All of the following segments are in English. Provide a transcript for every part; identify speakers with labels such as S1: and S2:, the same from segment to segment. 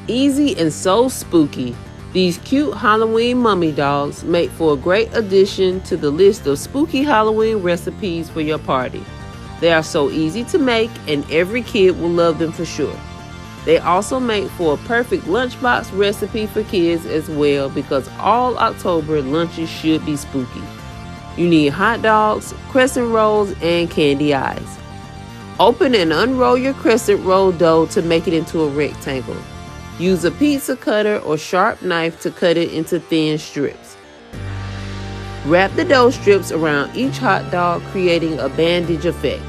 S1: Easy and so spooky, these cute Halloween mummy dogs make for a great addition to the list of spooky Halloween recipes for your party. They are so easy to make and every kid will love them for sure. They also make for a perfect lunchbox recipe for kids as well because all October lunches should be spooky. You need hot dogs, crescent rolls, and candy eyes. Open and unroll your crescent roll dough to make it into a rectangle. Use a pizza cutter or sharp knife to cut it into thin strips. Wrap the dough strips around each hot dog, creating a bandage effect.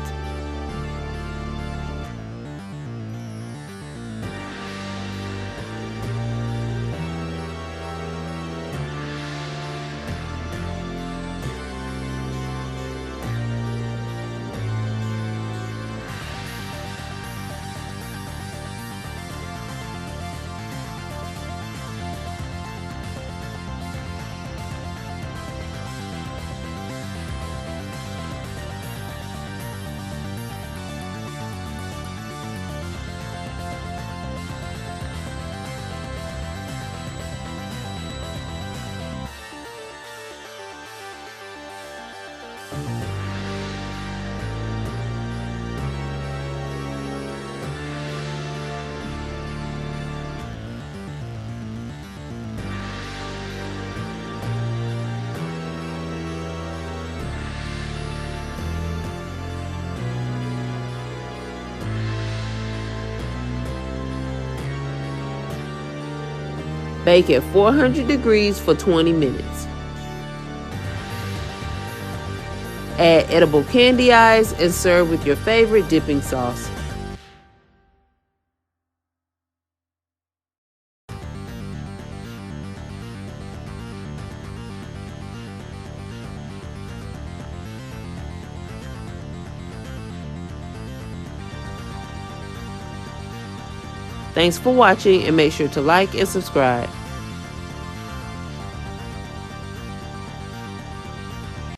S1: Bake at 400 degrees for 20 minutes. Add edible candy eyes and serve with your favorite dipping sauce. Thanks for watching and make sure to like and subscribe.